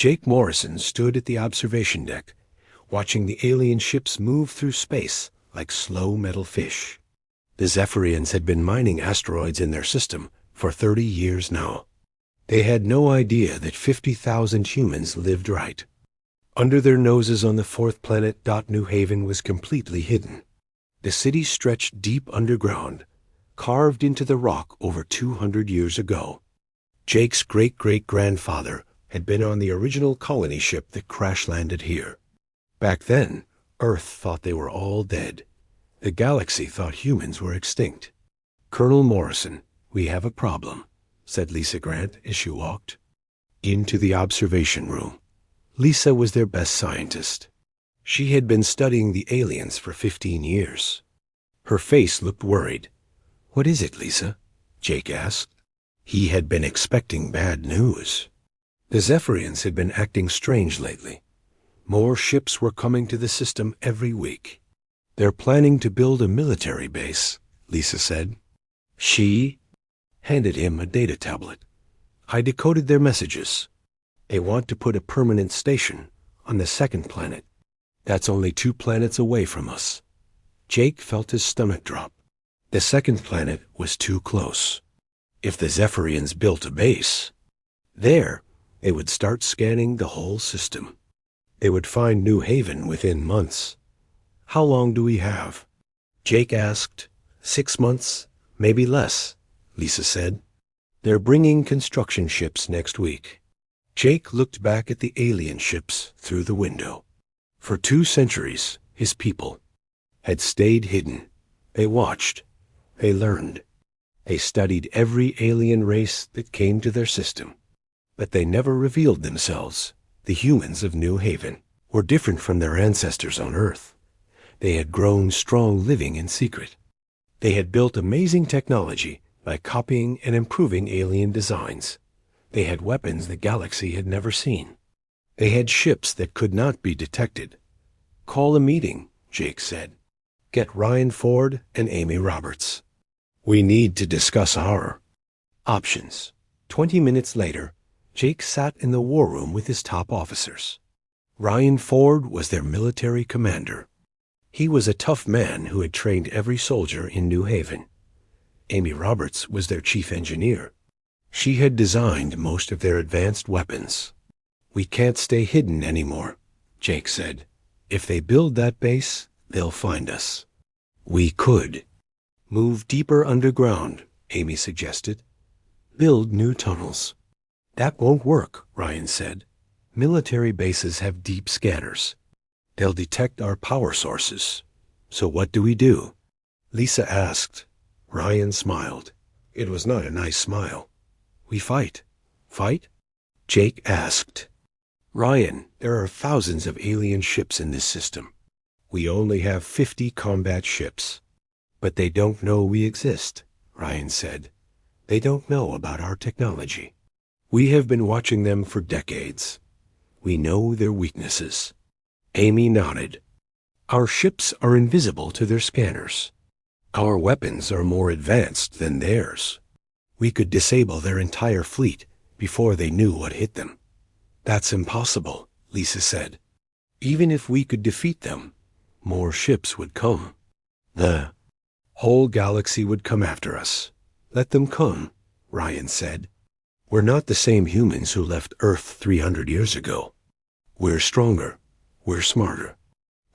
Jake Morrison stood at the observation deck, watching the alien ships move through space like slow metal fish. The Zephyrians had been mining asteroids in their system for 30 years now. They had no idea that 50,000 humans lived right. Under their noses on the fourth planet, New Haven was completely hidden. The city stretched deep underground, carved into the rock over 200 years ago. Jake's great-great-grandfather had been on the original colony ship that crash-landed here. Back then, Earth thought they were all dead. The galaxy thought humans were extinct. "Colonel Morrison, we have a problem," said Lisa Grant as she walked into the observation room. Lisa was their best scientist. She had been studying the aliens for 15 years. Her face looked worried. "What is it, Lisa?" Jake asked. He had been expecting bad news. The Zephyrians had been acting strange lately. More ships were coming to the system every week. "They're planning to build a military base," Lisa said. She handed him a data tablet. "I decoded their messages. They want to put a permanent station on the second planet. That's only 2 planets away from us." Jake felt his stomach drop. The second planet was too close. If the Zephyrians built a base there, they would start scanning the whole system. They would find New Haven within months. "How long do we have?" Jake asked. 6 months, maybe less," Lisa said. "They're bringing construction ships next week." Jake looked back at the alien ships through the window. For 2 centuries, his people had stayed hidden. They watched. They learned. They studied every alien race that came to their system. But they never revealed themselves. The humans of New Haven were different from their ancestors on Earth. They had grown strong living in secret. They had built amazing technology by copying and improving alien designs. They had weapons the galaxy had never seen. They had ships that could not be detected. "Call a meeting," Jake said. "Get Ryan Ford and Amy Roberts. We need to discuss our options." 20 minutes later, Jake sat in the war room with his top officers. Ryan Ford was their military commander. He was a tough man who had trained every soldier in New Haven. Amy Roberts was their chief engineer. She had designed most of their advanced weapons. "We can't stay hidden anymore," Jake said. "If they build that base, they'll find us." "We could move deeper underground," Amy suggested. "Build new tunnels." "That won't work," Ryan said. "Military bases have deep scanners. They'll detect our power sources. So what do we do?" Lisa asked. Ryan smiled. It was not a nice smile. "We fight." "Fight?" Jake asked. "Ryan, there are thousands of alien ships in this system. We only have 50 combat ships." "But they don't know we exist," Ryan said. "They don't know about our technology. We have been watching them for decades. We know their weaknesses." Amy nodded. "Our ships are invisible to their scanners. Our weapons are more advanced than theirs. We could disable their entire fleet before they knew what hit them." "That's impossible," Lisa said. "Even if we could defeat them, more ships would come. The whole galaxy would come after us." "Let them come," Ryan said. "We're not the same humans who left Earth 300 years ago. We're stronger. We're smarter.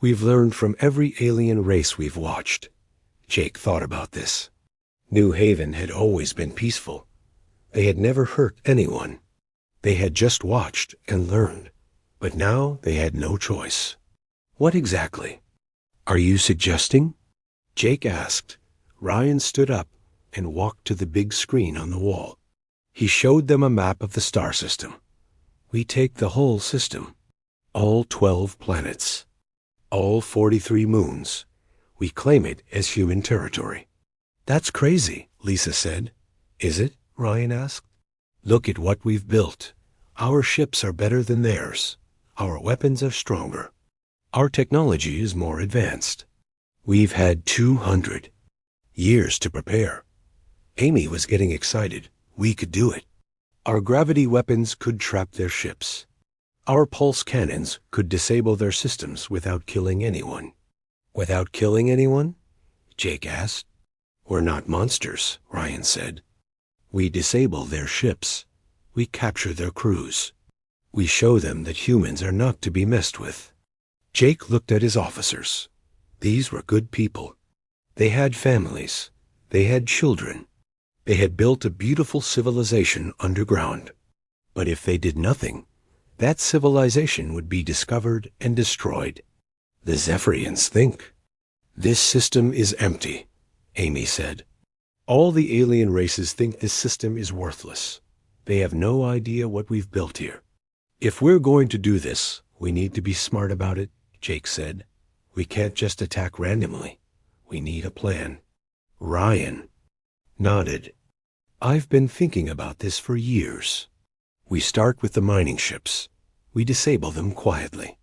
We've learned from every alien race we've watched." Jake thought about this. New Haven had always been peaceful. They had never hurt anyone. They had just watched and learned. But now they had no choice. "What exactly are you suggesting?" Jake asked. Ryan stood up and walked to the big screen on the wall. He showed them a map of the star system. "We take the whole system, all 12 planets, all 43 moons. We claim it as human territory." "That's crazy," Lisa said. "Is it?" Ryan asked. "Look at what we've built. Our ships are better than theirs. Our weapons are stronger. Our technology is more advanced. We've had 200 years to prepare." Amy was getting excited. "We could do it. Our gravity weapons could trap their ships. Our pulse cannons could disable their systems without killing anyone. Without killing anyone? Jake asked. We're not monsters, Ryan said. We disable their ships. We capture their crews. We show them that humans are not to be messed with. Jake looked at his officers. These were good people. They had families. They had children. They had built a beautiful civilization underground. But if they did nothing, that civilization would be discovered and destroyed. The Zephyrians think. This system is empty, Amy said. All the alien races think this system is worthless. They have no idea what we've built here. If we're going to do this, we need to be smart about it, Jake said. We can't just attack randomly. We need a plan. Ryan nodded. I've been thinking about this for years. We start with the mining ships. We disable them quietly.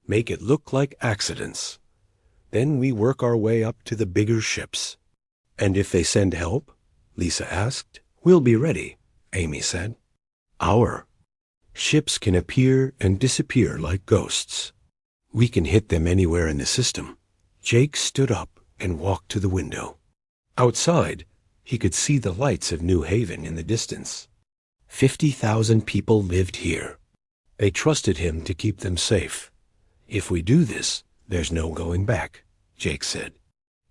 Make it look like accidents. Then we work our way up to the bigger ships. And if they send help? Lisa asked. We'll be ready, Amy said. Our ships can appear and disappear like ghosts. We can hit them anywhere in the system. Jake stood up and walked to the window. Outside, he could see the lights of New Haven in the distance. 50,000 people lived here. They trusted him to keep them safe. If we do this, there's no going back, Jake said.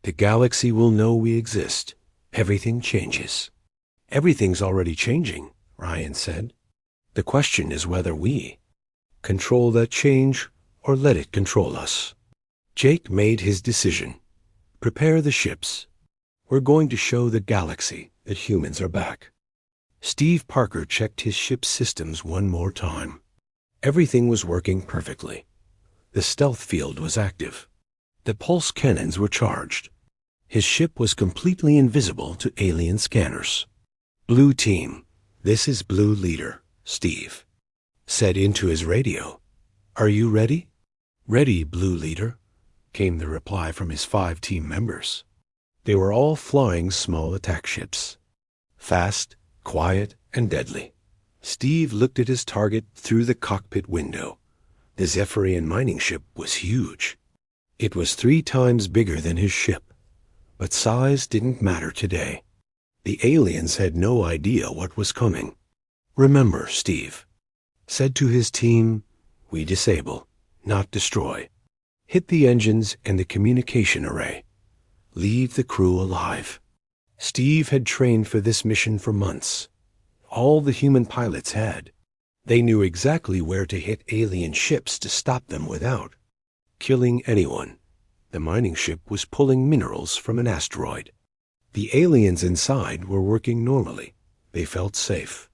The galaxy will know we exist. Everything changes. Everything's already changing, Ryan said. The question is whether we control that change or let it control us. Jake made his decision. Prepare the ships. We're going to show the galaxy that humans are back. Steve Parker checked his ship's systems one more time. Everything was working perfectly. The stealth field was active. The pulse cannons were charged. His ship was completely invisible to alien scanners. Blue team, this is Blue Leader, Steve said into his radio. Are you ready? Ready, Blue Leader, came the reply from his 5 team members. They were all flying small attack ships. Fast, quiet, and deadly. Steve looked at his target through the cockpit window. The Zephyrian mining ship was huge. It was 3 times bigger than his ship, but size didn't matter today. The aliens had no idea what was coming. Remember, Steve said to his team, we disable, not destroy. Hit the engines and the communication array. Leave the crew alive. Steve had trained for this mission for months. All the human pilots had. They knew exactly where to hit alien ships to stop them without killing anyone. The mining ship was pulling minerals from an asteroid. The aliens inside were working normally. They felt safe.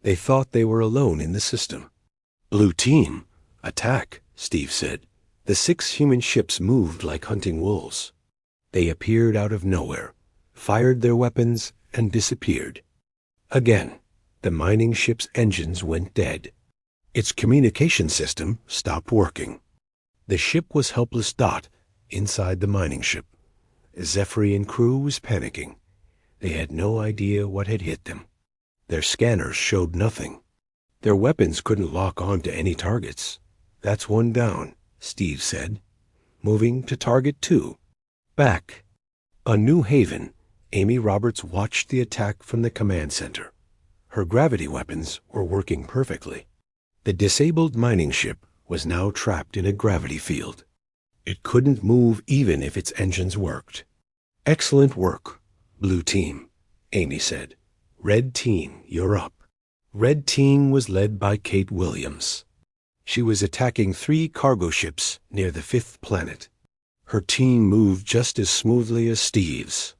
They thought they were alone in the system. Blue team, attack, Steve said. The 6 human ships moved like hunting wolves. They appeared out of nowhere, fired their weapons, and disappeared. Again, the mining ship's engines went dead. Its communication system stopped working. The ship was helpless dot inside the mining ship. The Zephyrian crew was panicking. They had no idea what had hit them. Their scanners showed nothing. Their weapons couldn't lock on to any targets. That's 1 down, Steve said. Moving to target 2. Back. On New Haven, Amy Roberts watched the attack from the command center. Her gravity weapons were working perfectly. The disabled mining ship was now trapped in a gravity field. It couldn't move even if its engines worked. Excellent work, Blue team, Amy said. Red team, you're up. Red team was led by Kate Williams. She was attacking 3 cargo ships near the 5th planet. Her team moved just as smoothly as Steve's.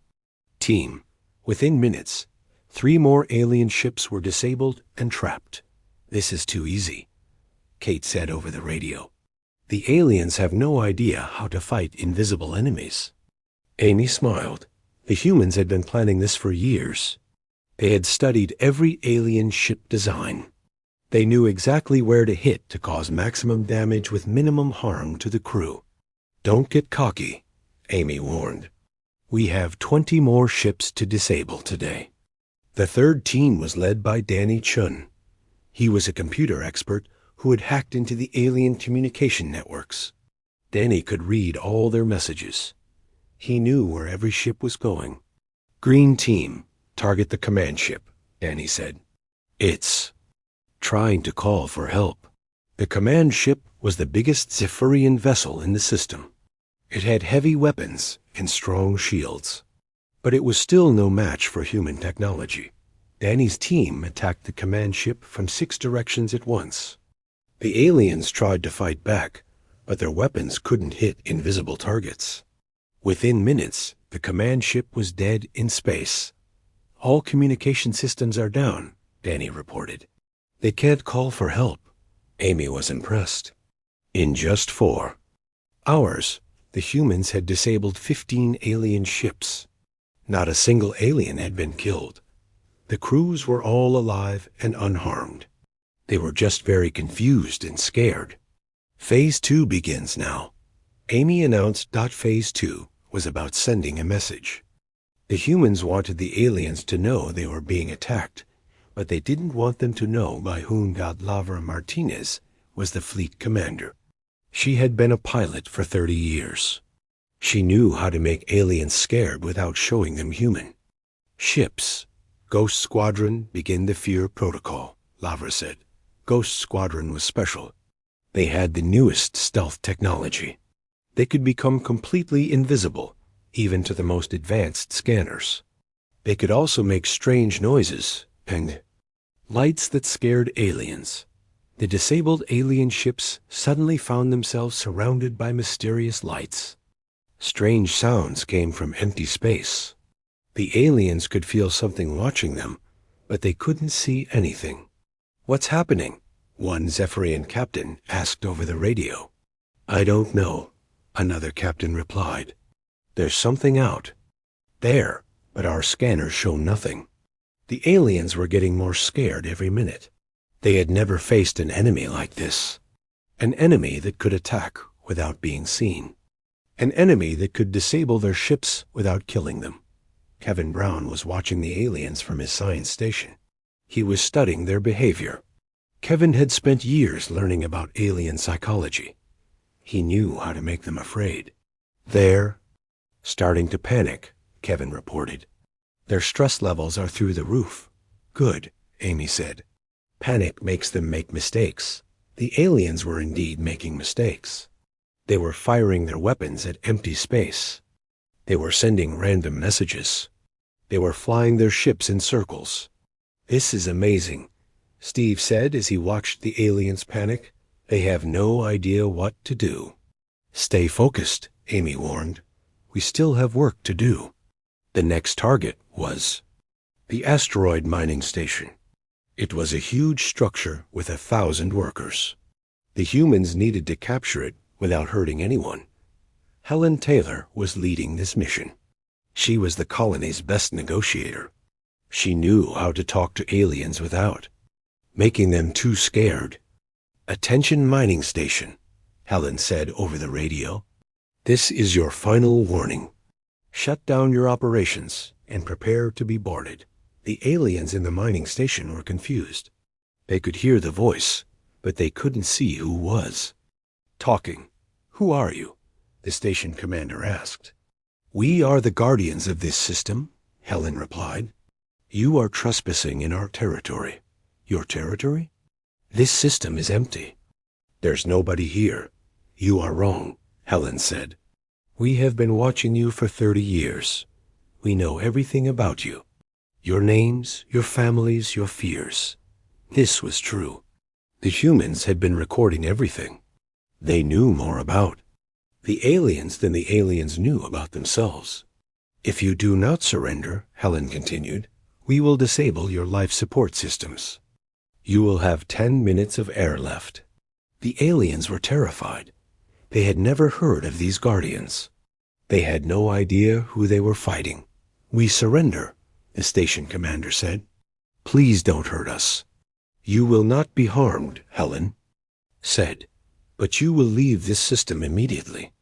Team, within minutes, 3 more alien ships were disabled and trapped. This is too easy, Kate said over the radio. The aliens have no idea how to fight invisible enemies. Amy smiled. The humans had been planning this for years. They had studied every alien ship design. They knew exactly where to hit to cause maximum damage with minimum harm to the crew. Don't get cocky, Amy warned. We have 20 more ships to disable today. The 3rd team was led by Danny Chun. He was a computer expert who had hacked into the alien communication networks. Danny could read all their messages. He knew where every ship was going. "Green team, target the command ship," Danny said. "It's trying to call for help." The command ship was the biggest Zephyrian vessel in the system. It had heavy weapons and strong shields. But it was still no match for human technology. Danny's team attacked the command ship from 6 directions at once. The aliens tried to fight back, but their weapons couldn't hit invisible targets. Within minutes, the command ship was dead in space. "All communication systems are down," Danny reported. "They can't call for help." Amy was impressed. In just 4 hours, the humans had disabled 15 alien ships. Not a single alien had been killed. The crews were all alive and unharmed. They were just very confused and scared. Phase 2 begins now. Amy announced Phase 2 was about sending a message. The humans wanted the aliens to know they were being attacked, but they didn't want them to know by whom Lavra Martinez was the fleet commander. She had been a pilot for 30 years. She knew how to make aliens scared without showing them human. "Ships, Ghost Squadron, begin the fear protocol," Lavra said. Ghost Squadron was special. They had the newest stealth technology. They could become completely invisible, even to the most advanced scanners. They could also make strange noises and lights that scared aliens. The disabled alien ships suddenly found themselves surrounded by mysterious lights. Strange sounds came from empty space. The aliens could feel something watching them, but they couldn't see anything. "What's happening?" one Zephyrian captain asked over the radio. "I don't know," another captain replied. "There's something out there, but our scanners show nothing." The aliens were getting more scared every minute. They had never faced an enemy like this. An enemy that could attack without being seen. An enemy that could disable their ships without killing them. Kevin Brown was watching the aliens from his science station. He was studying their behavior. Kevin had spent years learning about alien psychology. He knew how to make them afraid. "They're starting to panic," Kevin reported. "Their stress levels are through the roof." "Good," Amy said. "Panic makes them make mistakes." The aliens were indeed making mistakes. They were firing their weapons at empty space. They were sending random messages. They were flying their ships in circles. "This is amazing," Steve said as he watched the aliens panic. "They have no idea what to do." "Stay focused," Amy warned. "We still have work to do." The next target was the asteroid mining station. It was a huge structure with 1,000 workers. The humans needed to capture it without hurting anyone. Helen Taylor was leading this mission. She was the colony's best negotiator. She knew how to talk to aliens without making them too scared. "Attention mining station," Helen said over the radio. "This is your final warning. Shut down your operations and prepare to be boarded." The aliens in the mining station were confused. They could hear the voice, but they couldn't see who was talking. "Who are you?" the station commander asked. "We are the guardians of this system," Helen replied. "You are trespassing in our territory." "Your territory?" "This system is empty. There's nobody here." "You are wrong," Helen said. "We have been watching you for 30 years. We know everything about you. Your names, your families, your fears." This was true. The humans had been recording everything. They knew more about the aliens than the aliens knew about themselves. "If you do not surrender," Helen continued, "we will disable your life support systems. You will have 10 minutes of air left." The aliens were terrified. They had never heard of these guardians. They had no idea who they were fighting. "We surrender," the station commander said. "Please don't hurt us." "You will not be harmed," Helen said, "but you will leave this system immediately."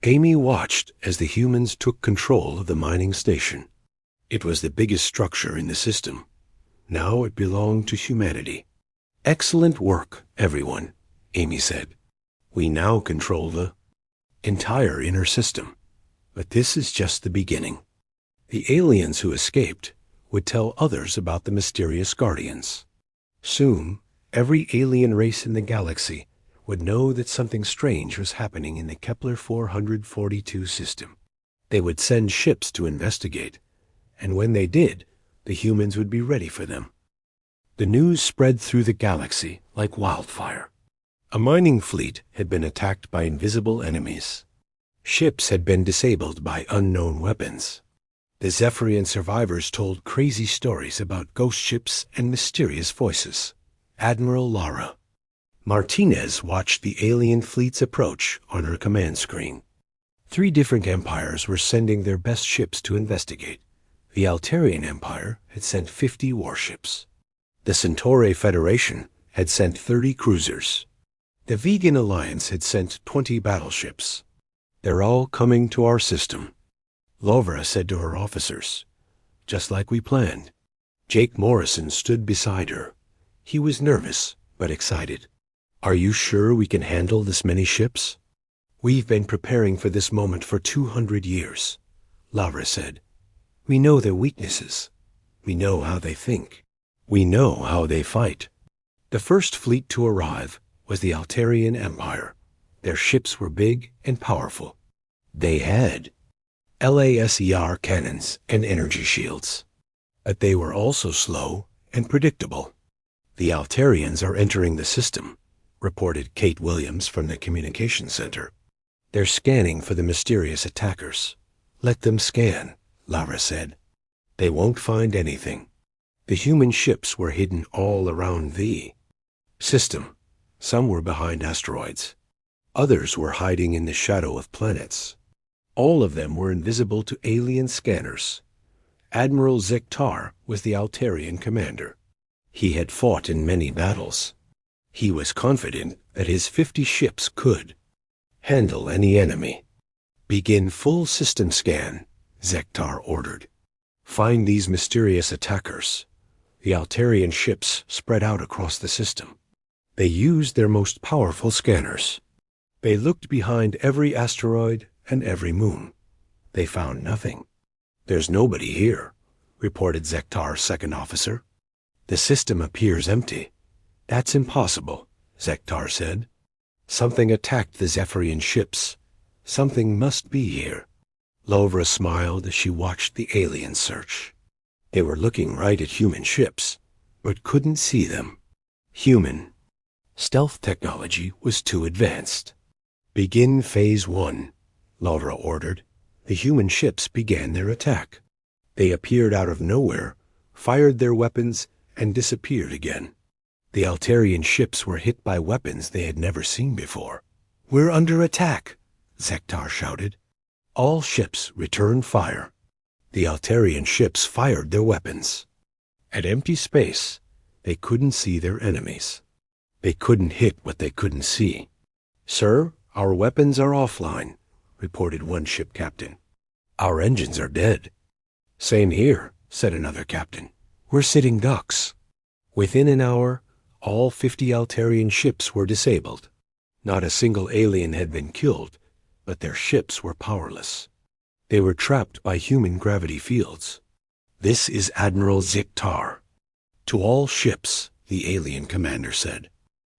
Amy watched as the humans took control of the mining station. It was the biggest structure in the system. Now it belonged to humanity. "Excellent work, everyone," Amy said. We now control the entire inner system. But this is just the beginning. The aliens who escaped would tell others about the mysterious guardians. Soon, every alien race in the galaxy would know that something strange was happening in the Kepler 442 system. They would send ships to investigate, and when they did, the humans would be ready for them. The news spread through the galaxy like wildfire. A mining fleet had been attacked by invisible enemies. Ships had been disabled by unknown weapons. The Zephyrian survivors told crazy stories about ghost ships and mysterious voices. Admiral Lara Martinez watched the alien fleet's approach on her command screen. 3 different empires were sending their best ships to investigate. The Altarian Empire had sent 50 warships. The Centauri Federation had sent 30 cruisers. The Vegan Alliance had sent 20 battleships. They're all coming to our system, Lovra said to her officers. Just like we planned. Jake Morrison stood beside her. He was nervous, but excited. Are you sure we can handle this many ships? We've been preparing for this moment for 200 years, Lavra said. We know their weaknesses. We know how they think. We know how they fight. The first fleet to arrive was the Altarian Empire. Their ships were big and powerful. They had LASER cannons and energy shields. But they were also slow and predictable. The Altarians are entering the system, reported Kate Williams from the communications center. They're scanning for the mysterious attackers. Let them scan, Lara said. They won't find anything. The human ships were hidden all around the system. Some were behind asteroids. Others were hiding in the shadow of planets. All of them were invisible to alien scanners. Admiral Zektar was the Altarian commander. He had fought in many battles. He was confident that his 50 ships could handle any enemy. Begin full system scan, Zektar ordered. Find these mysterious attackers. The Altarian ships spread out across the system. They used their most powerful scanners. They looked behind every asteroid and every moon. They found nothing. There's nobody here, reported Zektar's second officer. The system appears empty. That's impossible, Zektar said. Something attacked the Zephyrian ships. Something must be here. Lovra smiled as she watched the alien search. They were looking right at human ships, but couldn't see them. Human stealth technology was too advanced. Begin Phase 1, Lovra ordered. The human ships began their attack. They appeared out of nowhere, fired their weapons, and disappeared again. The Altarian ships were hit by weapons they had never seen before. We're under attack, Zektar shouted. All ships returned fire. The Altarian ships fired their weapons. At empty space, they couldn't see their enemies. They couldn't hit what they couldn't see. Sir, our weapons are offline, reported one ship captain. Our engines are dead. Same here, said another captain. We're sitting ducks. Within an hour, all 50 Altarian ships were disabled. Not a single alien had been killed, but their ships were powerless. They were trapped by human gravity fields. This is Admiral Zektar. To all ships, the alien commander said.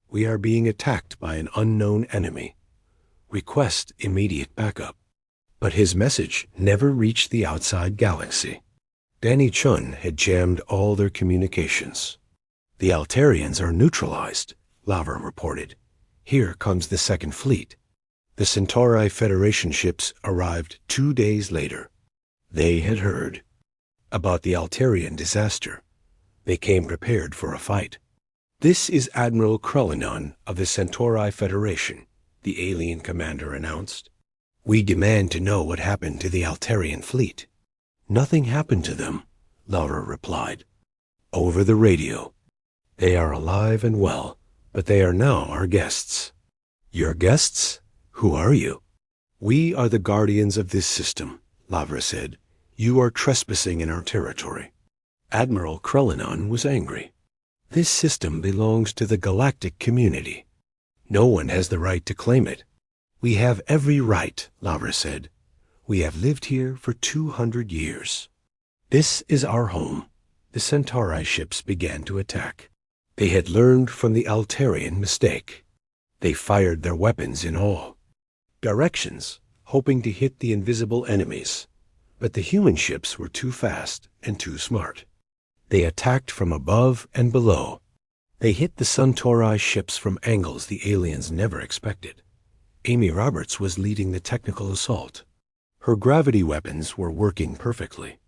We are being attacked by an unknown enemy. Request immediate backup. But his message never reached the outside galaxy. Danny Chun had jammed all their communications. The Altarians are neutralized, Lavra reported. Here comes the second fleet. The Centauri Federation ships arrived 2 days later. They had heard about the Altarian disaster. They came prepared for a fight. This is Admiral Krelinon of the Centauri Federation, the alien commander announced. We demand to know what happened to the Altarian fleet. Nothing happened to them, Laura replied. Over the radio. They are alive and well, but they are now our guests. Your guests? Who are you? We are the guardians of this system, Lavra said. You are trespassing in our territory. Admiral Krelinon was angry. This system belongs to the galactic community. No one has the right to claim it. We have every right, Lavra said. We have lived here for 200 years. This is our home. The Centauri ships began to attack. They had learned from the Altarian mistake. They fired their weapons in all directions, hoping to hit the invisible enemies. But the human ships were too fast and too smart. They attacked from above and below. They hit the Centauri ships from angles the aliens never expected. Amy Roberts was leading the technical assault. Her gravity weapons were working perfectly.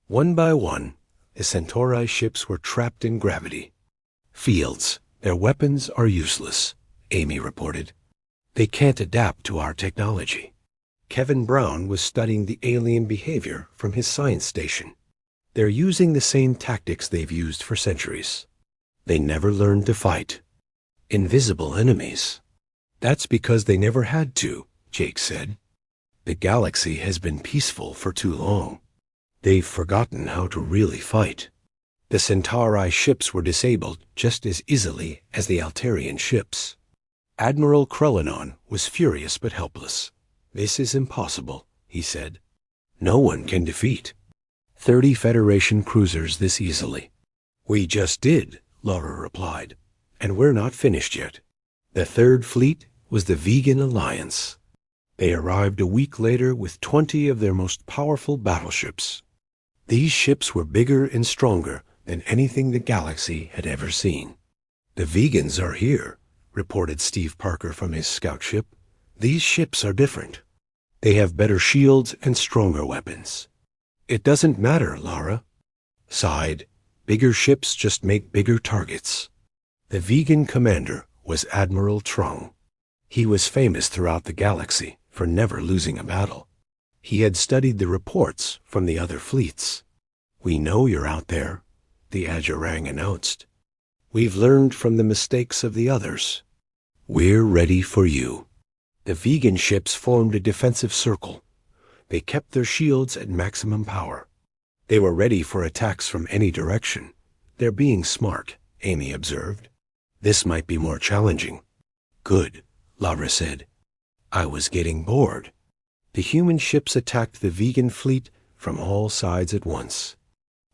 One by one, the Centauri ships were trapped in gravity fields. Their weapons are useless, Amy reported. They can't adapt to our technology. Kevin Brown was studying the alien behavior from his science station. They're using the same tactics they've used for centuries. They never learned to fight. Invisible enemies. That's because they never had to, Jake said. The galaxy has been peaceful for too long. They've forgotten how to really fight. The Centauri ships were disabled just as easily as the Altarian ships. Admiral Krellinon was furious but helpless. This is impossible, he said. No one can defeat 30 Federation cruisers this easily. We just did, Laura replied, and we're not finished yet. The third fleet was the Vegan Alliance. They arrived a week later with 20 of their most powerful battleships. These ships were bigger and stronger than anything the galaxy had ever seen. The Vegans are here, reported Steve Parker from his scout ship. These ships are different. They have better shields and stronger weapons. It doesn't matter, Lara sighed. Bigger ships just make bigger targets. The vegan commander was Admiral Trung. He was famous throughout the galaxy for never losing a battle. He had studied the reports from the other fleets. We know you're out there, the Adjurang announced. We've learned from the mistakes of the others. We're ready for you. The vegan ships formed a defensive circle. They kept their shields at maximum power. They were ready for attacks from any direction. They're being smart, Amy observed. This might be more challenging. Good, Lavra said. I was getting bored. The human ships attacked the vegan fleet from all sides at once.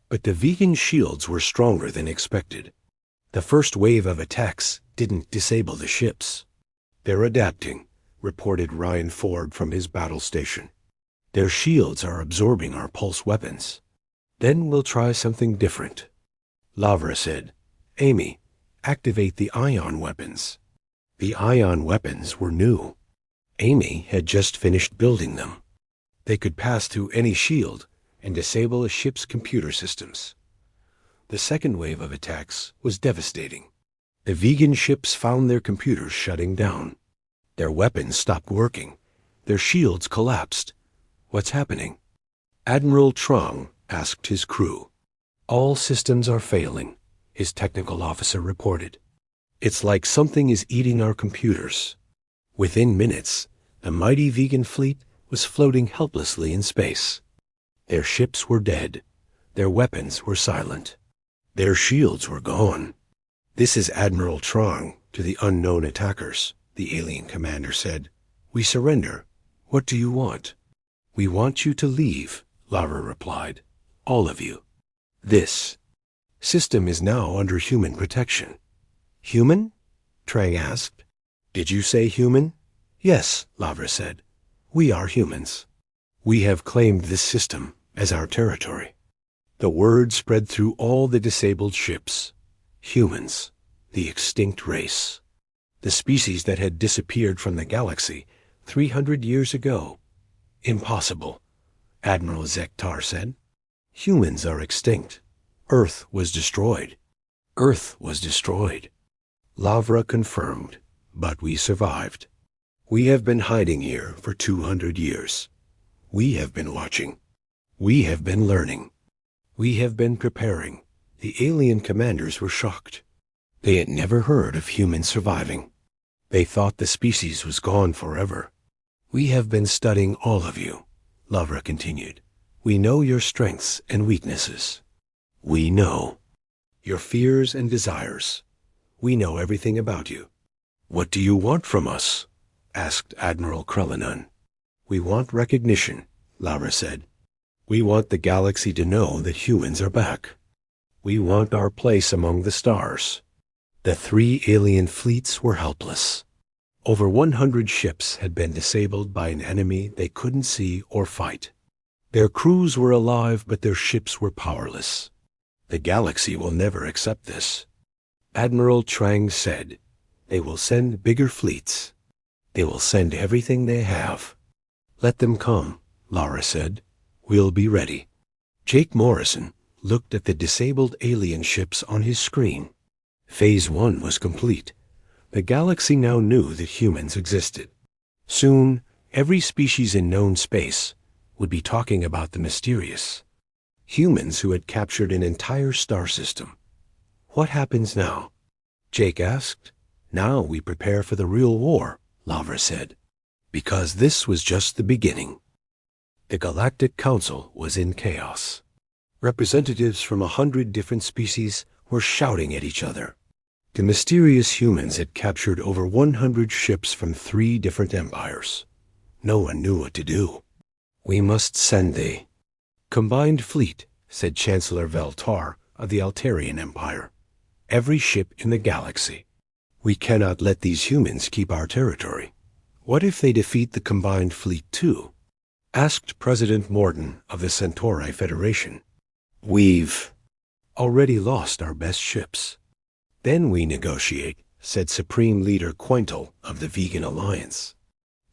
But the vegan shields were stronger than expected. The first wave of attacks didn't disable the ships. They're adapting, reported Ryan Ford from his battle station. Their shields are absorbing our pulse weapons. Then we'll try something different. Lavra said, Amy, activate the ion weapons. The ion weapons were new. Amy had just finished building them. They could pass through any shield and disable a ship's computer systems. The second wave of attacks was devastating. The vegan ships found their computers shutting down. Their weapons stopped working. Their shields collapsed. What's happening? Admiral Trung asked his crew. All systems are failing, his technical officer reported. It's like something is eating our computers. Within minutes, the mighty vegan fleet was floating helplessly in space. Their ships were dead. Their weapons were silent. Their shields were gone. This is Admiral Trung to the unknown attackers, the alien commander said. We surrender. What do you want? We want you to leave, Lara replied. All of you. This system is now under human protection. Human? Trang asked. Did you say human? Yes, Lavra said. We are humans. We have claimed this system as our territory. The word spread through all the disabled ships. Humans, the extinct race. The species that had disappeared from the galaxy 300 years ago. Impossible, Admiral Zektar said. Humans are extinct. Earth was destroyed. Earth was destroyed. Lavra confirmed, but we survived. We have been hiding here for 200 years. We have been watching. We have been learning. We have been preparing. The alien commanders were shocked. They had never heard of humans surviving. They thought the species was gone forever. We have been studying all of you, Lavra continued. We know your strengths and weaknesses. We know your fears and desires. We know everything about you. "What do you want from us?" asked Admiral Krellinan. "We want recognition," Lara said. "We want the galaxy to know that humans are back. We want our place among the stars." The 3 alien fleets were helpless. Over 100 ships had been disabled by an enemy they couldn't see or fight. Their crews were alive, but their ships were powerless. "The galaxy will never accept this," Admiral Trang said. "They will send bigger fleets. They will send everything they have." "Let them come," Lara said. "We'll be ready." Jake Morrison looked at the disabled alien ships on his screen. Phase 1 was complete. The galaxy now knew that humans existed. Soon, every species in known space would be talking about the mysterious humans who had captured an entire star system. "What happens now?" Jake asked. "Now we prepare for the real war," Lara said, "because this was just the beginning." The Galactic Council was in chaos. Representatives from 100 different species were shouting at each other. The mysterious humans had captured over 100 ships from 3 different empires. No one knew what to do. "We must send the combined fleet," said Chancellor Veltar of the Altarian Empire. "Every ship in the galaxy. We cannot let these humans keep our territory." "What if they defeat the combined fleet too?" asked President Morden of the Centauri Federation. "We've already lost our best ships." "Then we negotiate," said Supreme Leader Quintal of the Vegan Alliance.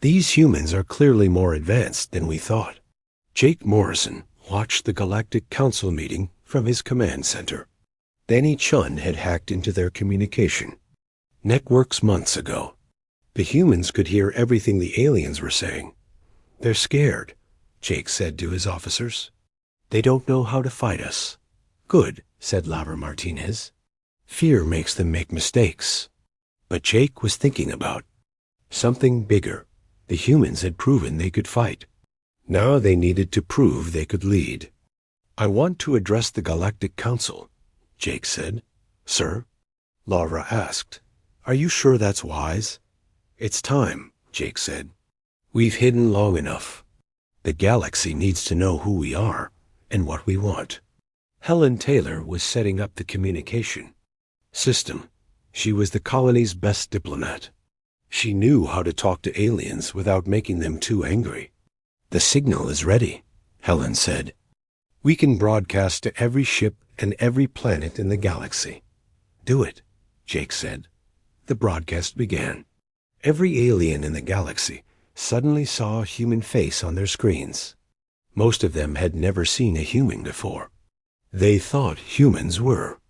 "These humans are clearly more advanced than we thought." Jake Morrison watched the Galactic Council meeting from his command center. Danny Chun had hacked into their communication networks months ago. The humans could hear everything the aliens were saying. "They're scared," Jake said to his officers. "They don't know how to fight us." "Good," said Lara Martinez. "Fear makes them make mistakes." But Jake was thinking about something bigger. The humans had proven they could fight. Now they needed to prove they could lead. "I want to address the Galactic Council," Jake said. "Sir?" Lara asked. "Are you sure that's wise?" "It's time," Jake said. "We've hidden long enough. The galaxy needs to know who we are and what we want." Helen Taylor was setting up the communication system. She was the colony's best diplomat. She knew how to talk to aliens without making them too angry. "The signal is ready," Helen said. "We can broadcast to every ship and every planet in the galaxy." "Do it," Jake said. The broadcast began. Every alien in the galaxy suddenly saw a human face on their screens. Most of them had never seen a human before. They thought humans were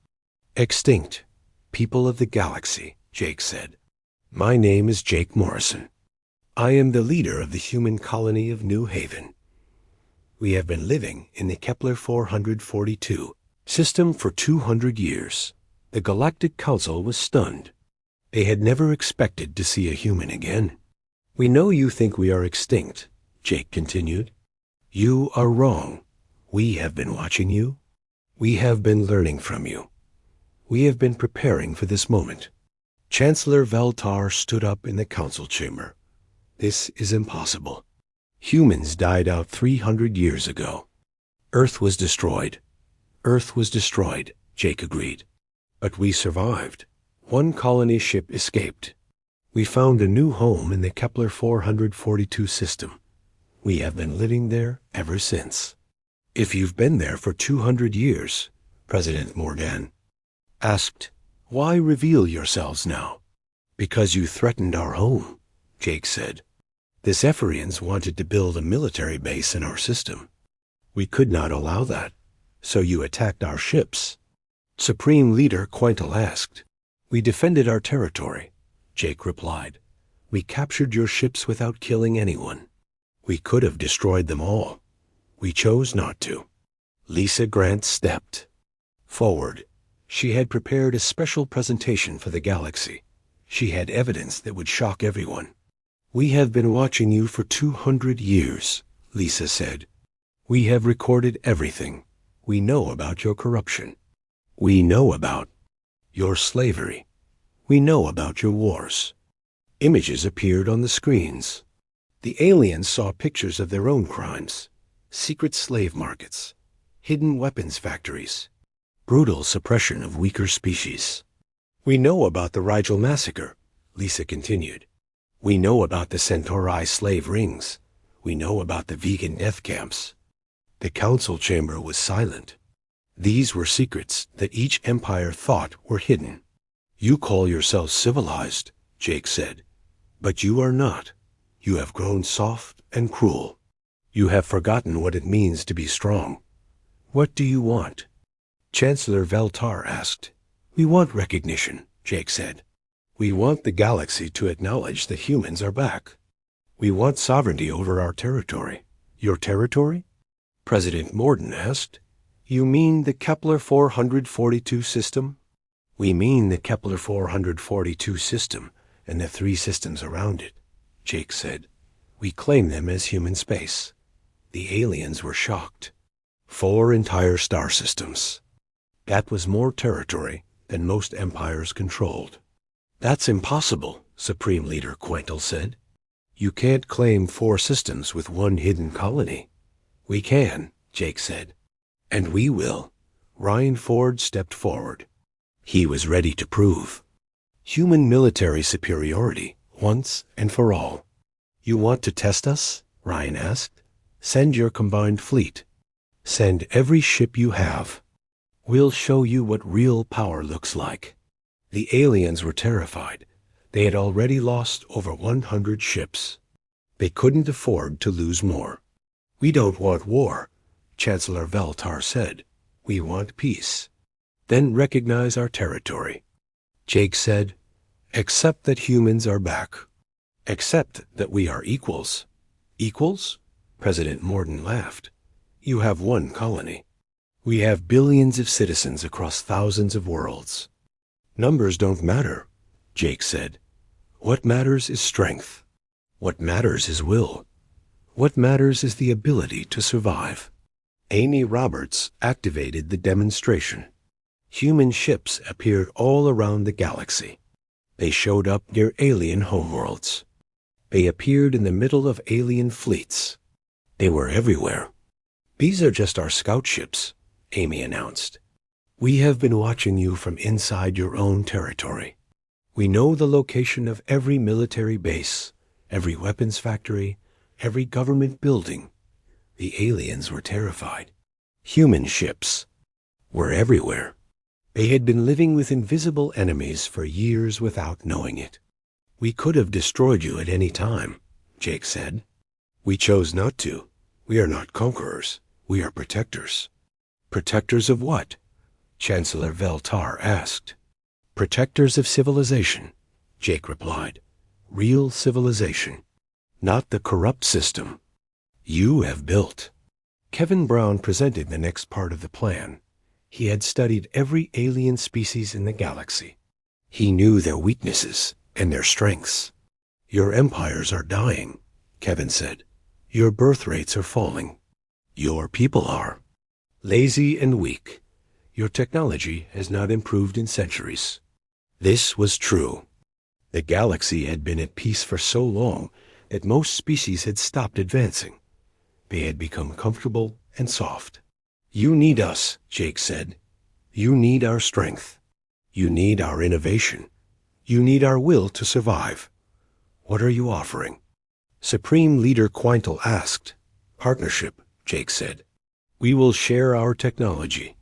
extinct. "People of the galaxy," Jake said. "My name is Jake Morrison. I am the leader of the human colony of New Haven. We have been living in the Kepler 442 system for 200 years. The Galactic Council was stunned. They had never expected to see a human again. "We know you think we are extinct," Jake continued. "You are wrong. We have been watching you. We have been learning from you. We have been preparing for this moment." Chancellor Veltar stood up in the council chamber. "This is impossible. Humans died out 300 years ago. Earth was destroyed." "Earth was destroyed," Jake agreed. "But we survived. One colony ship escaped. We found a new home in the Kepler 442 system. We have been living there ever since." "If you've been there for 200 years," President Morgan asked, "why reveal yourselves now?" "Because you threatened our home," Jake said. "The Zephyrians wanted to build a military base in our system. We could not allow that, so you attacked our ships." Supreme Leader Quintal asked. "We defended our territory," Jake replied. "We captured your ships without killing anyone. We could have destroyed them all. We chose not to." Lisa Grant stepped forward. She had prepared a special presentation for the galaxy. She had evidence that would shock everyone. "We have been watching you for 200 years, Lisa said. "We have recorded everything. We know about your corruption. We know about your slavery. We know about your wars. Images appeared on the screens. The aliens saw pictures of their own crimes, secret slave markets, hidden weapons factories, brutal suppression of weaker species. We know about the Rigel massacre, Lisa continued. We know about the Centauri slave rings. We know about the vegan death camps. The council chamber was silent. These were secrets that each empire thought were hidden. You call yourselves civilized, Jake said, but you are not. You have grown soft and cruel. You have forgotten what it means to be strong. What do you want? Chancellor Veltar asked. We want recognition, Jake said. We want the galaxy to acknowledge that humans are back. We want sovereignty over our territory. Your territory? President Morden asked. You mean the Kepler 442 system? We mean the Kepler 442 system and the 3 systems around it, Jake said. We claim them as human space. The aliens were shocked. 4 entire star systems. That was more territory than most empires controlled. That's impossible, Supreme Leader Quental said. You can't claim 4 systems with 1 hidden colony. We can, Jake said. And we will. Ryan Ford stepped forward. He was ready to prove human military superiority once and for all. You want to test us? Ryan asked. Send your combined fleet. Send every ship you have. We'll show you what real power looks like. The aliens were terrified. They had already lost over 100 ships. They couldn't afford to lose more. We don't want war, Chancellor Veltar said. We want peace. Then recognize our territory. Jake said, accept that humans are back. Accept that we are equals. Equals? President Morden laughed. You have 1 colony. We have billions of citizens across thousands of worlds. Numbers don't matter, Jake said. What matters is strength. What matters is will. What matters is the ability to survive. Amy Roberts activated the demonstration. Human ships appeared all around the galaxy. They showed up near alien homeworlds. They appeared in the middle of alien fleets. They were everywhere. These are just our scout ships, Amy announced. We have been watching you from inside your own territory. We know the location of every military base, every weapons factory, every government building. The aliens were terrified. Human ships were everywhere. They had been living with invisible enemies for years without knowing it. We could have destroyed you at any time, Jake said. We chose not to. We are not conquerors. We are protectors. Protectors of what? Chancellor Veltar asked. Protectors of civilization, Jake replied. Real civilization, not the corrupt system you have built. Kevin Brown presented the next part of the plan. He had studied every alien species in the galaxy. He knew their weaknesses and their strengths. Your empires are dying, Kevin said. Your birth rates are falling. Your people are lazy and weak. Your technology has not improved in centuries. This was true. The galaxy had been at peace for so long that most species had stopped advancing. They had become comfortable and soft. You need us, Jake said. You need our strength. You need our innovation. You need our will to survive. What are you offering? Supreme Leader Quintal asked. Partnership, Jake said. We will share our technology.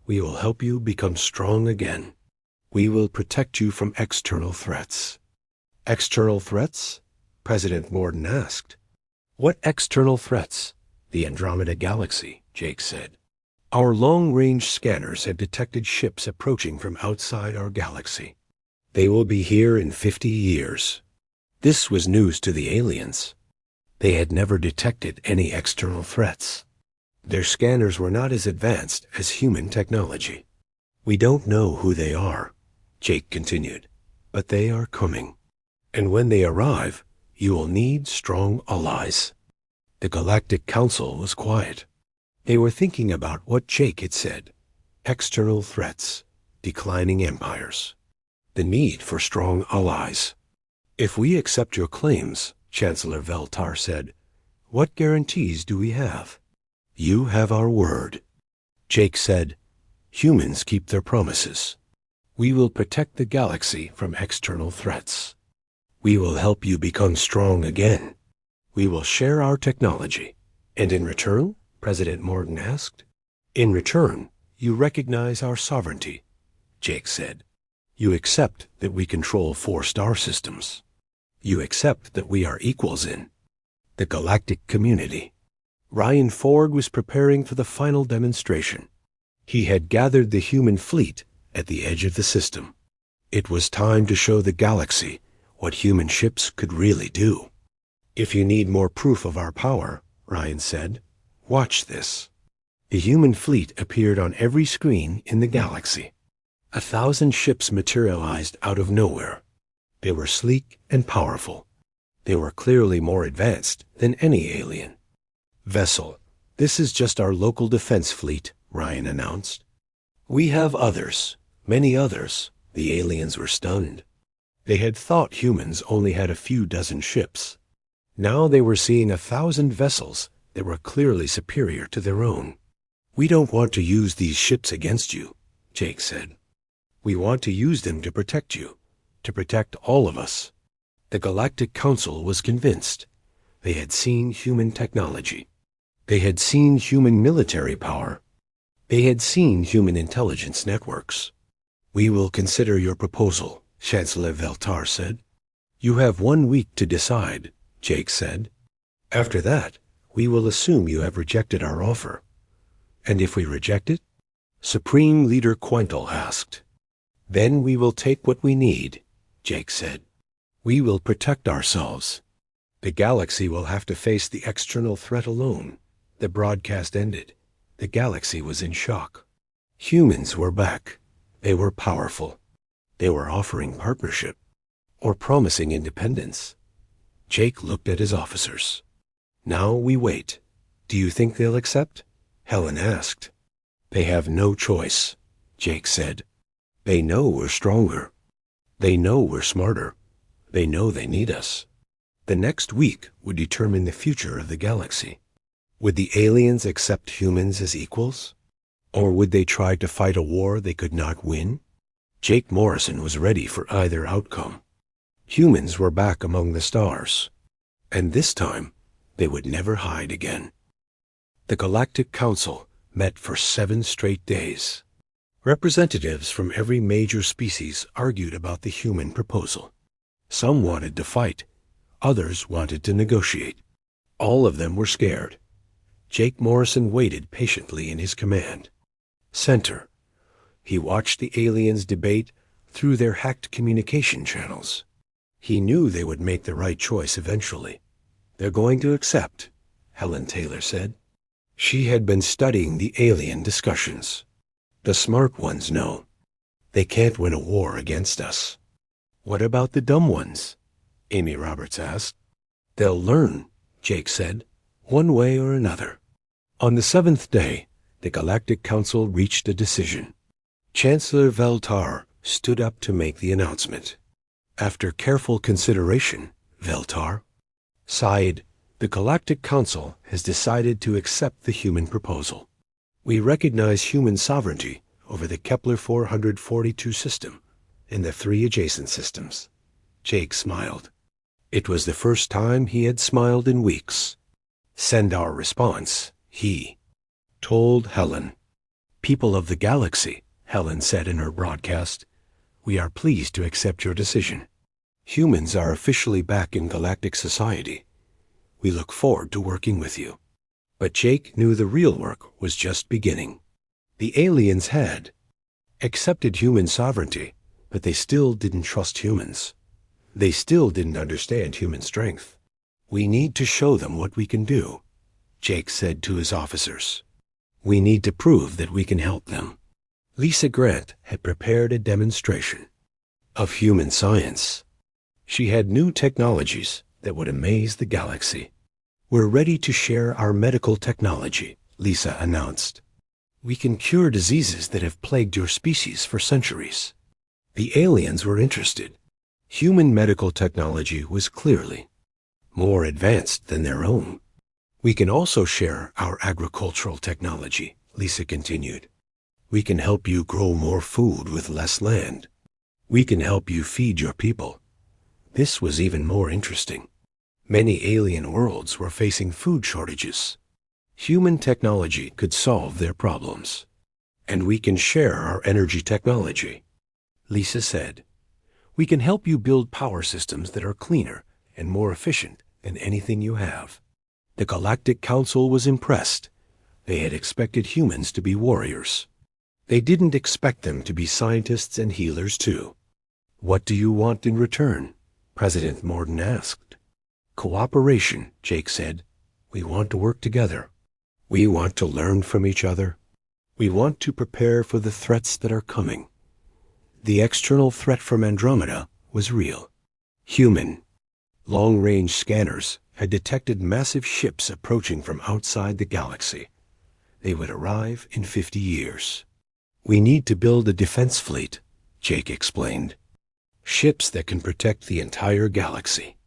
We will help you become strong again. We will protect you from external threats. External threats? President Morden asked. What external threats? The Andromeda Galaxy, Jake said. Our long-range scanners have detected ships approaching from outside our galaxy. They will be here in 50 years. This was news to the aliens. They had never detected any external threats. Their scanners were not as advanced as human technology. We don't know who they are, Jake continued, but they are coming. And when they arrive, you will need strong allies. The Galactic Council was quiet. They were thinking about what Jake had said. External threats, declining empires, the need for strong allies. If we accept your claims, Chancellor Veltar said, what guarantees do we have? You have our word. Jake said, humans keep their promises. We will protect the galaxy from external threats. We will help you become strong again. We will share our technology. And in return, President Morgan asked. In return, you recognize our sovereignty, Jake said. You accept that we control 4 star systems. You accept that we are equals in the galactic community. Ryan Ford was preparing for the final demonstration. He had gathered the human fleet at the edge of the system. It was time to show the galaxy what human ships could really do. If you need more proof of our power, Ryan said, watch this. The human fleet appeared on every screen in the galaxy. 1,000 ships materialized out of nowhere. They were sleek and powerful. They were clearly more advanced than any alien. Vessel, this is just our local defense fleet, Ryan announced. We have others, many others. The aliens were stunned. They had thought humans only had a few dozen ships. Now they were seeing 1,000 vessels that were clearly superior to their own. We don't want to use these ships against you, Jake said. We want to use them to protect you, to protect all of us. The Galactic Council was convinced. They had seen human technology. They had seen human military power. They had seen human intelligence networks. We will consider your proposal, Chancellor Veltar said. You have 1 week to decide, Jake said. After that, we will assume you have rejected our offer. And if we reject it? Supreme Leader Quental asked. Then we will take what we need, Jake said. We will protect ourselves. The galaxy will have to face the external threat alone. The broadcast ended. The galaxy was in shock. Humans were back. They were powerful. They were offering partnership or promising independence. Jake looked at his officers. Now we wait. Do you think they'll accept? Helen asked. They have no choice, Jake said. They know we're stronger. They know we're smarter. They know they need us. The next week would determine the future of the galaxy. Would the aliens accept humans as equals? Or would they try to fight a war they could not win? Jake Morrison was ready for either outcome. Humans were back among the stars. And this time, they would never hide again. The Galactic Council met for 7 straight days. Representatives from every major species argued about the human proposal. Some wanted to fight. Others wanted to negotiate. All of them were scared. Jake Morrison waited patiently in his command center. He watched the aliens debate through their hacked communication channels. He knew they would make the right choice eventually. They're going to accept, Helen Taylor said. She had been studying the alien discussions. The smart ones know. They can't win a war against us. What about the dumb ones? Amy Roberts asked. They'll learn, Jake said, one way or another. On the 7th day, the Galactic Council reached a decision. Chancellor Veltar stood up to make the announcement. After careful consideration, Veltar sighed, the Galactic Council has decided to accept the human proposal. We recognize human sovereignty over the Kepler 442 system and the 3 adjacent systems. Jake smiled. It was the first time he had smiled in weeks. Send our response, he told Helen. People of the galaxy, Helen said in her broadcast, we are pleased to accept your decision. Humans are officially back in galactic society. We look forward to working with you. But Jake knew the real work was just beginning. The aliens had accepted human sovereignty, but they still didn't trust humans. They still didn't understand human strength. We need to show them what we can do, Jake said to his officers. We need to prove that we can help them. Lisa Grant had prepared a demonstration of human science. She had new technologies that would amaze the galaxy. We're ready to share our medical technology, Lisa announced. We can cure diseases that have plagued your species for centuries. The aliens were interested. Human medical technology was clearly more advanced than their own. We can also share our agricultural technology, Lisa continued. We can help you grow more food with less land. We can help you feed your people. This was even more interesting. Many alien worlds were facing food shortages. Human technology could solve their problems. And we can share our energy technology. Lisa said, we can help you build power systems that are cleaner and more efficient than anything you have. The Galactic Council was impressed. They had expected humans to be warriors. They didn't expect them to be scientists and healers too. What do you want in return? President Morden asked. Cooperation, Jake said. We want to work together. We want to learn from each other. We want to prepare for the threats that are coming. The external threat from Andromeda was real. Human. Long-range scanners had detected massive ships approaching from outside the galaxy. They would arrive in 50 years. We need to build a defense fleet, Jake explained. Ships that can protect the entire galaxy.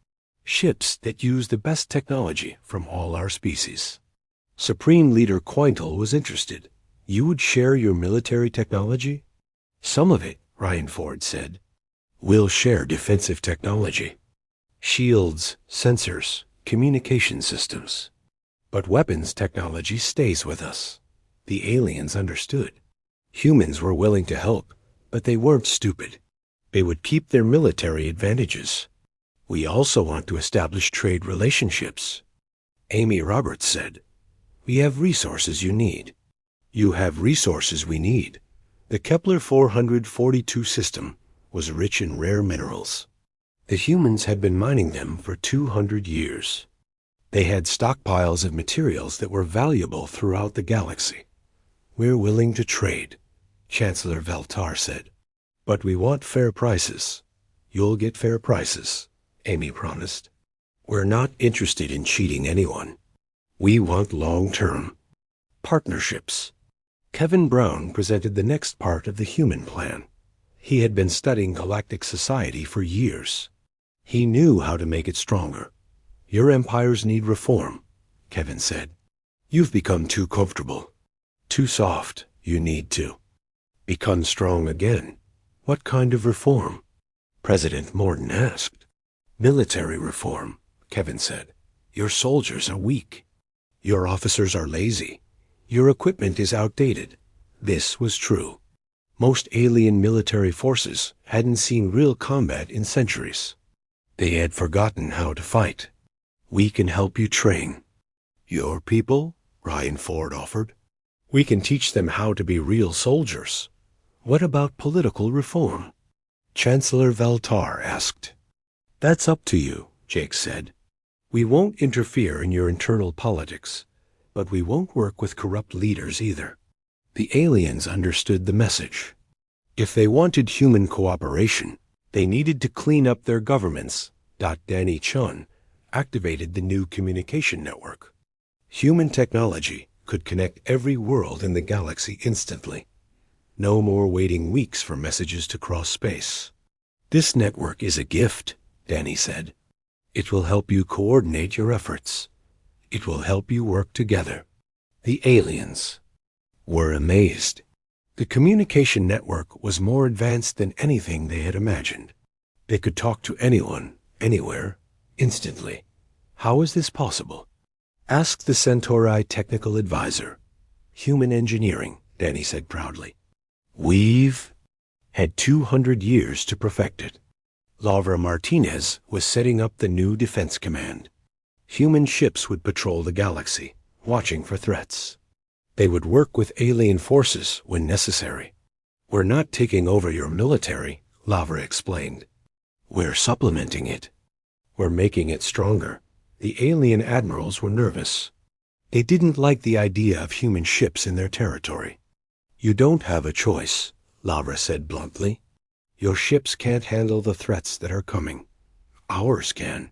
Ships that use the best technology from all our species. Supreme Leader Quintal was interested. You would share your military technology? Some of it, Ryan Ford said. We'll share defensive technology. Shields, sensors, communication systems. But weapons technology stays with us. The aliens understood. Humans were willing to help, but they weren't stupid. They would keep their military advantages. We also want to establish trade relationships. Amy Roberts said, we have resources you need. You have resources we need. The Kepler 442 system was rich in rare minerals. The humans had been mining them for 200 years. They had stockpiles of materials that were valuable throughout the galaxy. We're willing to trade, Chancellor Veltar said. But we want fair prices. You'll get fair prices, Amy promised. We're not interested in cheating anyone. We want long-term partnerships. Kevin Brown presented the next part of the human plan. He had been studying galactic society for years. He knew how to make it stronger. Your empires need reform, Kevin said. You've become too comfortable. Too soft. You need to become strong again. What kind of reform? President Morden asked. Military reform, Kevin said. Your soldiers are weak. Your officers are lazy. Your equipment is outdated. This was true. Most alien military forces hadn't seen real combat in centuries. They had forgotten how to fight. We can help you train. Your people? Ryan Ford offered. We can teach them how to be real soldiers. What about political reform? Chancellor Veltar asked. That's up to you, Jake said. We won't interfere in your internal politics, but we won't work with corrupt leaders either. The aliens understood the message. If they wanted human cooperation, they needed to clean up their governments. Danny Chun activated the new communication network. Human technology could connect every world in the galaxy instantly. No more waiting weeks for messages to cross space. This network is a gift, Danny said. It will help you coordinate your efforts. It will help you work together. The aliens were amazed. The communication network was more advanced than anything they had imagined. They could talk to anyone, anywhere, instantly. How is this possible? Ask the Centauri technical advisor. Human engineering, Danny said proudly. We've had 200 years to perfect it. Laura Martinez was setting up the new defense command. Human ships would patrol the galaxy, watching for threats. They would work with alien forces when necessary. We're not taking over your military, Laura explained. We're supplementing it. We're making it stronger. The alien admirals were nervous. They didn't like the idea of human ships in their territory. You don't have a choice, Laura said bluntly. Your ships can't handle the threats that are coming. Ours can.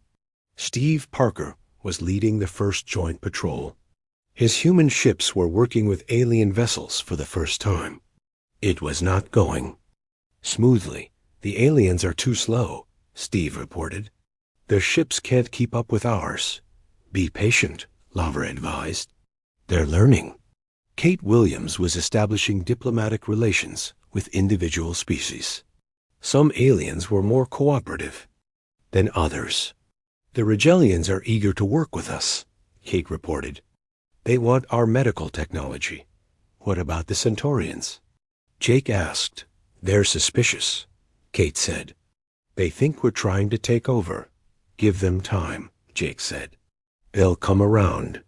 Steve Parker was leading the first joint patrol. His human ships were working with alien vessels for the first time. It was not going smoothly. The aliens are too slow, Steve reported. "Their ships can't keep up with ours. Be patient," Lavra advised. "They're learning." Kate Williams was establishing diplomatic relations with individual species. Some aliens were more cooperative than others. "The Regellians are eager to work with us," Kate reported. "They want our medical technology." "What about the Centaurians?" Jake asked. "They're suspicious," Kate said. "They think we're trying to take over." "Give them time," Jake said. "They'll come around."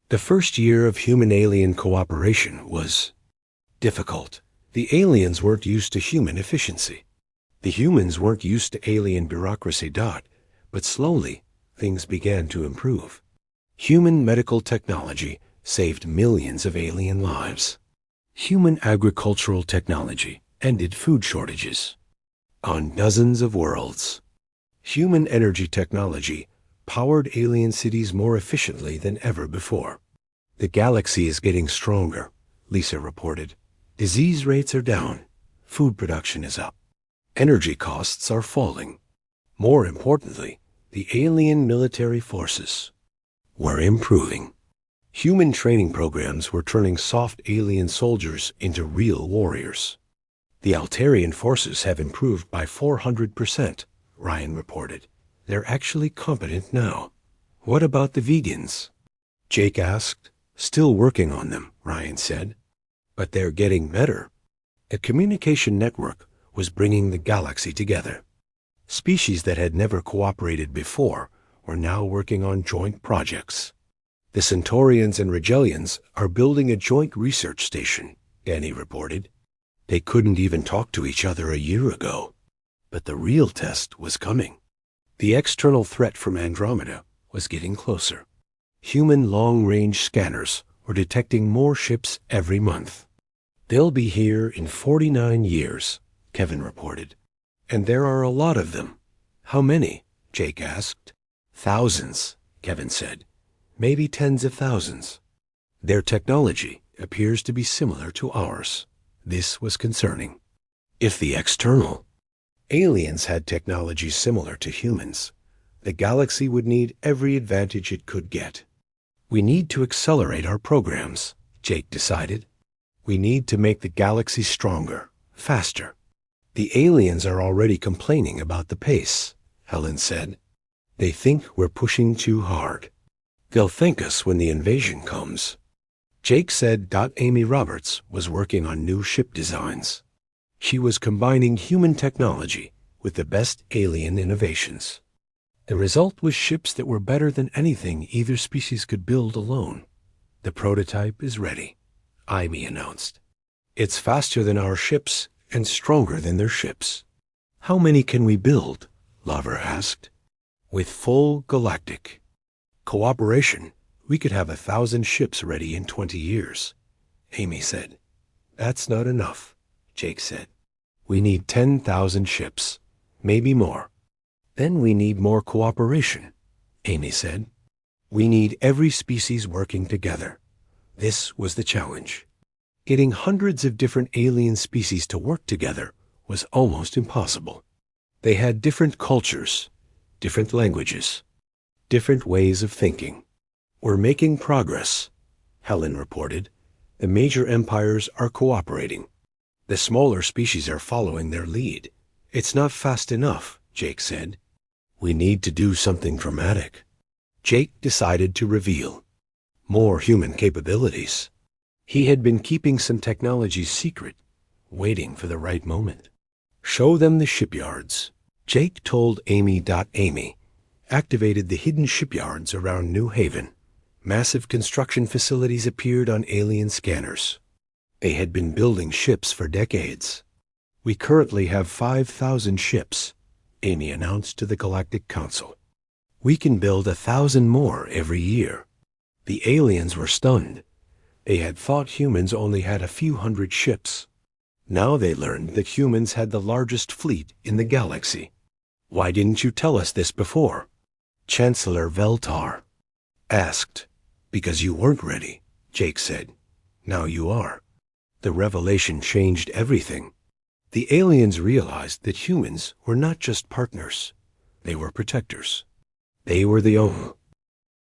The first year of human-alien cooperation was difficult. The aliens weren't used to human efficiency. The humans weren't used to alien bureaucracy. But slowly, things began to improve. Human medical technology saved millions of alien lives. Human agricultural technology ended food shortages on dozens of worlds. Human energy technology powered alien cities more efficiently than ever before. "The galaxy is getting stronger," Lisa reported. "Disease rates are down. Food production is up. Energy costs are falling. More importantly, the alien military forces were improving. Human training programs were turning soft alien soldiers into real warriors. The Altarian forces have improved by 400%, Ryan reported. They're actually competent now." "What about the vegans?" Jake asked. "Still working on them," Ryan said. "But they're getting better." A communication network was bringing the galaxy together. Species that had never cooperated before were now working on joint projects. "The Centaurians and Regellians are building a joint research station," Danny reported. "They couldn't even talk to each other a year ago." But the real test was coming. The external threat from Andromeda was getting closer. Human long-range scanners were detecting more ships every month. "They'll be here in 49 years, Kevin reported. "And there are a lot of them." "How many?" Jake asked. "Thousands," Kevin said. "Maybe tens of thousands. Their technology appears to be similar to ours." This was concerning. If the external aliens had technology similar to humans, the galaxy would need every advantage it could get. "We need to accelerate our programs," Jake decided. "We need to make the galaxy stronger, faster." "The aliens are already complaining about the pace," Helen said. "They think we're pushing too hard. They'll thank us when the invasion comes." Jake said Amy Roberts was working on new ship designs. She was combining human technology with the best alien innovations. The result was ships that were better than anything either species could build alone. "The prototype is ready," Amy announced. "It's faster than our ships and stronger than their ships." "How many can we build?" Lavra asked. "With full galactic cooperation, we could have 1,000 ships ready in 20 years, Amy said. "That's not enough," Jake said. "We need 10,000 ships, maybe more." "Then we need more cooperation," Amy said. "We need every species working together." This was the challenge. Getting hundreds of different alien species to work together was almost impossible. They had different cultures, different languages, different ways of thinking. "We're making progress," Helen reported. "The major empires are cooperating. The smaller species are following their lead." "It's not fast enough," Jake said. "We need to do something dramatic." Jake decided to reveal more human capabilities. He had been keeping some technologies secret, waiting for the right moment. "Show them the shipyards." Jake told Amy. Amy activated the hidden shipyards around New Haven. Massive construction facilities appeared on alien scanners. They had been building ships for decades. "We currently have 5,000 ships," Amy announced to the Galactic Council. "We can build 1,000 more every year." The aliens were stunned. They had thought humans only had a few hundred ships. Now they learned that humans had the largest fleet in the galaxy. "Why didn't you tell us this before?" Chancellor Veltar asked. "Because you weren't ready," Jake said. "Now you are." The revelation changed everything. The aliens realized that humans were not just partners. They were protectors. They were the only